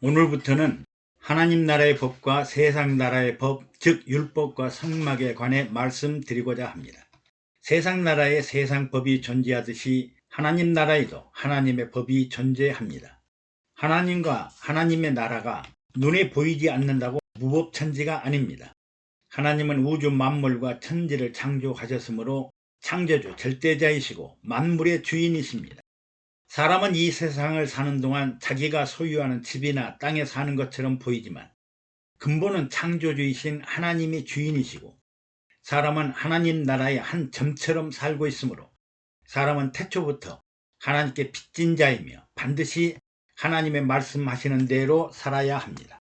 오늘부터는 하나님 나라의 법과 세상 나라의 법, 즉 율법과 성막에 관해 말씀드리고자 합니다. 세상 나라에 세상 법이 존재하듯이 하나님 나라에도 하나님의 법이 존재합니다. 하나님과 하나님의 나라가 눈에 보이지 않는다고 무법천지가 아닙니다. 하나님은 우주 만물과 천지를 창조하셨으므로 창조주 절대자이시고 만물의 주인이십니다. 사람은 이 세상을 사는 동안 자기가 소유하는 집이나 땅에 사는 것처럼 보이지만 근본은 창조주이신 하나님이 주인이시고 사람은 하나님 나라의 한 점처럼 살고 있으므로 사람은 태초부터 하나님께 빚진 자이며 반드시 하나님의 말씀하시는 대로 살아야 합니다.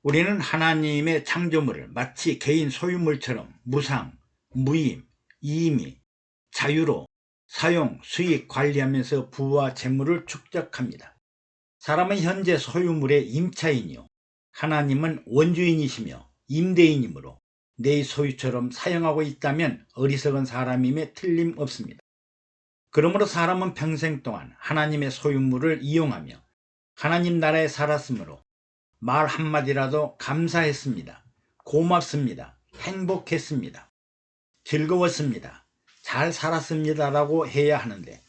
우리는 하나님의 창조물을 마치 개인 소유물처럼 무상, 무임, 이임이, 자유로 사용, 수익, 관리하면서 부와 재물을 축적합니다. 사람은 현재 소유물의 임차인이요 하나님은 원주인이시며 임대인이므로 내 소유처럼 사용하고 있다면 어리석은 사람임에 틀림없습니다. 그러므로 사람은 평생 동안 하나님의 소유물을 이용하며 하나님 나라에 살았으므로 말 한마디라도 감사했습니다. 고맙습니다. 행복했습니다. 즐거웠습니다. 잘 살았습니다 라고 해야 하는데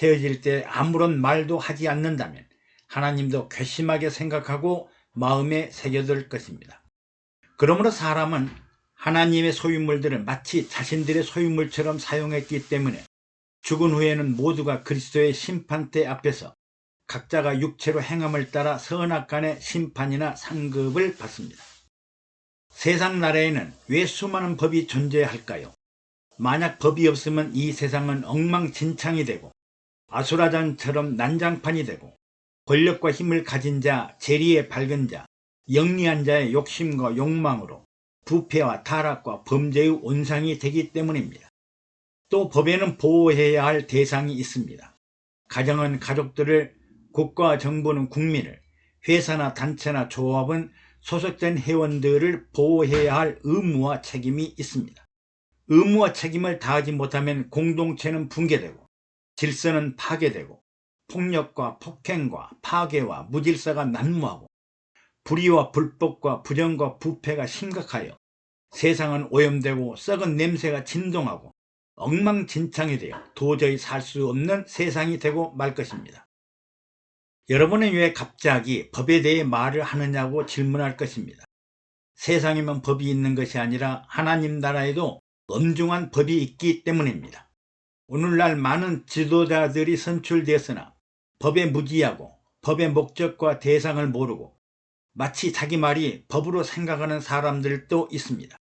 헤어질 때 아무런 말도 하지 않는다면 하나님도 괘씸하게 생각하고 마음에 새겨들 것입니다. 그러므로 사람은 하나님의 소유물들을 마치 자신들의 소유물처럼 사용했기 때문에 죽은 후에는 모두가 그리스도의 심판대 앞에서 각자가 육체로 행함을 따라 선악간의 심판이나 상급을 받습니다. 세상 나라에는 왜 수많은 법이 존재할까요? 만약 법이 없으면 이 세상은 엉망진창이 되고 아수라장처럼 난장판이 되고 권력과 힘을 가진 자, 재리에 밝은 자, 영리한 자의 욕심과 욕망으로 부패와 타락과 범죄의 온상이 되기 때문입니다. 또 법에는 보호해야 할 대상이 있습니다. 가정은 가족들을, 국가와 정부는 국민을, 회사나 단체나 조합은 소속된 회원들을 보호해야 할 의무와 책임이 있습니다. 의무와 책임을 다하지 못하면 공동체는 붕괴되고 질서는 파괴되고 폭력과 폭행과 파괴와 무질서가 난무하고 불의와 불법과 부정과 부패가 심각하여 세상은 오염되고 썩은 냄새가 진동하고 엉망진창이 되어 도저히 살 수 없는 세상이 되고 말 것입니다. 여러분은 왜 갑자기 법에 대해 말을 하느냐고 질문할 것입니다. 세상에만 법이 있는 것이 아니라 하나님 나라에도 엄중한 법이 있기 때문입니다. 오늘날 많은 지도자들이 선출되었으나 법에 무지하고 법의 목적과 대상을 모르고 마치 자기 말이 법으로 생각하는 사람들도 있습니다.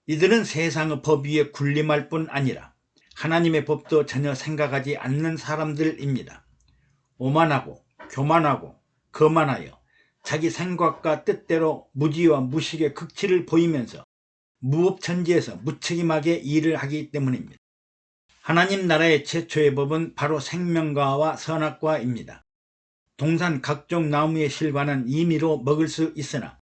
이들은 세상의 법 위에 군림할 뿐 아니라 하나님의 법도 전혀 생각하지 않는 사람들입니다. 오만하고 교만하고 거만하여 자기 생각과 뜻대로 무지와 무식의 극치를 보이면서 무법천지에서 무책임하게 일을 하기 때문입니다. 하나님 나라의 최초의 법은 바로 생명과와 선악과입니다. 동산 각종 나무의 실과는 임의로 먹을 수 있으나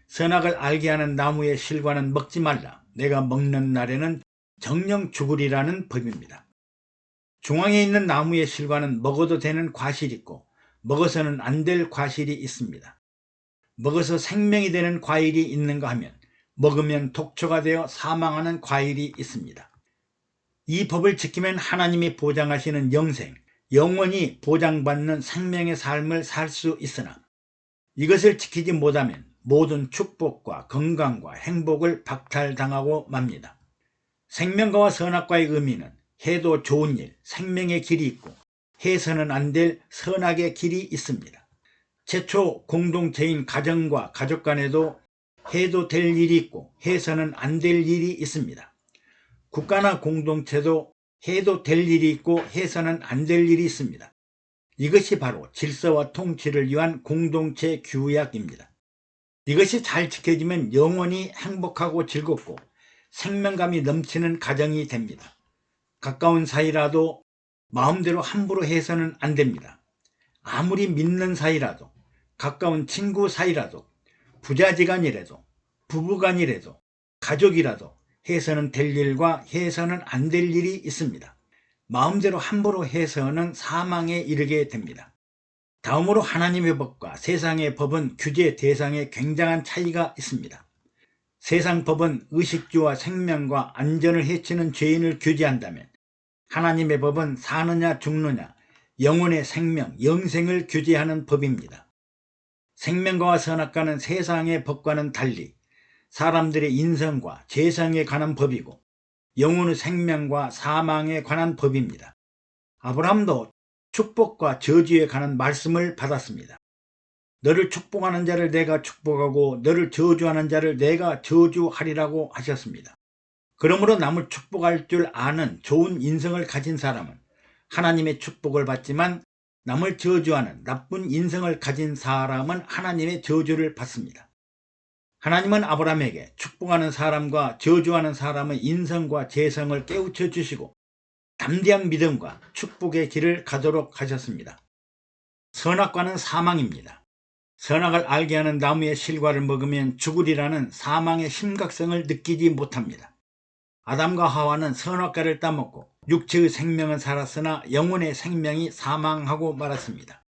선악을 알게 하는 나무의 실과는 먹지 말라. 내가 먹는 날에는 정령 죽으리라는 법입니다. 중앙에 있는 나무의 실과는 먹어도 되는 과실이 있고 먹어서는 안 될 과실이 있습니다. 먹어서 생명이 되는 과일이 있는가 하면 먹으면 독초가 되어 사망하는 과일이 있습니다. 이 법을 지키면 하나님이 보장하시는 영생, 영원히 보장받는 생명의 삶을 살 수 있으나 이것을 지키지 못하면 모든 축복과 건강과 행복을 박탈당하고 맙니다. 생명과와 선악과의 의미는 해도 좋은 일, 생명의 길이 있고 해서는 안 될 선악의 길이 있습니다. 최초 공동체인 가정과 가족 간에도 해도 될 일이 있고 해서는 안 될 일이 있습니다. 국가나 공동체도 해도 될 일이 있고 해서는 안 될 일이 있습니다. 이것이 바로 질서와 통치를 위한 공동체 규약입니다. 이것이 잘 지켜지면 영원히 행복하고 즐겁고 생명감이 넘치는 가정이 됩니다. 가까운 사이라도 마음대로 함부로 해서는 안 됩니다. 아무리 믿는 사이라도, 가까운 친구 사이라도, 부자지간이라도, 부부간이라도, 가족이라도 해서는 될 일과 해서는 안 될 일이 있습니다. 마음대로 함부로 해서는 사망에 이르게 됩니다. 다음으로 하나님의 법과 세상의 법은 규제 대상에 굉장한 차이가 있습니다. 세상 법은 의식주와 생명과 안전을 해치는 죄인을 규제한다면 하나님의 법은 사느냐 죽느냐, 영혼의 생명, 영생을 규제하는 법입니다. 생명과와 선악과는 세상의 법과는 달리 사람들의 인성과 재성에 관한 법이고 영혼의 생명과 사망에 관한 법입니다. 아브라함도 축복과 저주에 관한 말씀을 받았습니다. 너를 축복하는 자를 내가 축복하고 너를 저주하는 자를 내가 저주하리라고 하셨습니다. 그러므로 남을 축복할 줄 아는 좋은 인성을 가진 사람은 하나님의 축복을 받지만 남을 저주하는 나쁜 인성을 가진 사람은 하나님의 저주를 받습니다. 하나님은 아브라함에게 축복하는 사람과 저주하는 사람의 인성과 재성을 깨우쳐 주시고 담대한 믿음과 축복의 길을 가도록 하셨습니다. 선악과는 사망입니다. 선악을 알게 하는 나무의 실과를 먹으면 죽으리라는 사망의 심각성을 느끼지 못합니다. 아담과 하와는 선악과를 따먹고 육체의 생명은 살았으나 영혼의 생명이 사망하고 말았습니다.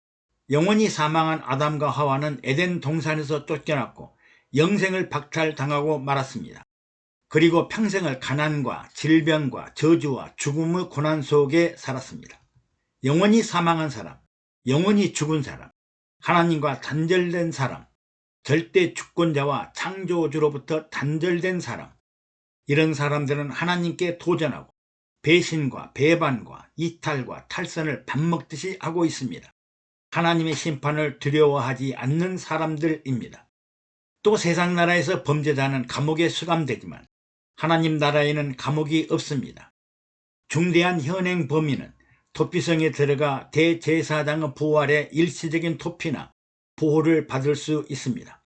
영혼이 사망한 아담과 하와는 에덴 동산에서 쫓겨났고 영생을 박탈당하고 말았습니다. 그리고 평생을 가난과 질병과 저주와 죽음의 고난 속에 살았습니다. 영혼이 사망한 사람, 영혼이 죽은 사람, 하나님과 단절된 사람, 절대 주권자와 창조주로부터 단절된 사람, 이런 사람들은 하나님께 도전하고 배신과 배반과 이탈과 탈선을 밥 먹듯이 하고 있습니다. 하나님의 심판을 두려워하지 않는 사람들입니다. 또 세상 나라에서 범죄자는 감옥에 수감되지만 하나님 나라에는 감옥이 없습니다. 중대한 현행 범인은 도피성에 들어가 대제사장의 부활에 일시적인 도피나 보호를 받을 수 있습니다.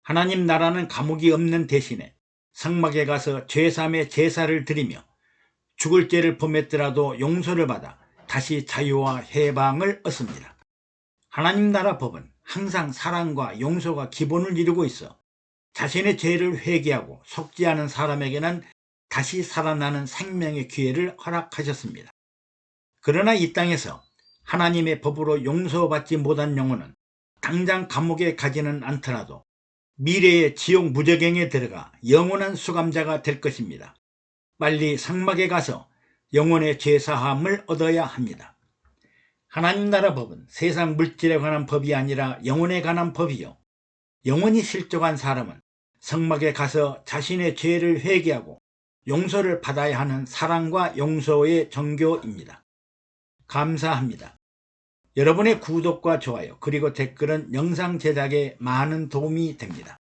하나님 나라는 감옥이 없는 대신에 성막에 가서 죄사함의 제사를 드리며 죽을 죄를 범했더라도 용서를 받아 다시 자유와 해방을 얻습니다. 하나님 나라 법은 항상 사랑과 용서가 기본을 이루고 있어 자신의 죄를 회개하고 속지 않은 사람에게는 다시 살아나는 생명의 기회를 허락하셨습니다. 그러나 이 땅에서 하나님의 법으로 용서받지 못한 영혼은 당장 감옥에 가지는 않더라도 미래의 지옥 무저갱에 들어가 영원한 수감자가 될 것입니다. 빨리 성막에 가서 영혼의 죄사함을 얻어야 합니다. 하나님 나라 법은 세상 물질에 관한 법이 아니라 영혼에 관한 법이요, 영혼이 실족한 사람은 성막에 가서 자신의 죄를 회개하고 용서를 받아야 하는 사랑과 용서의 종교입니다. 감사합니다. 여러분의 구독과 좋아요 그리고 댓글은 영상 제작에 많은 도움이 됩니다.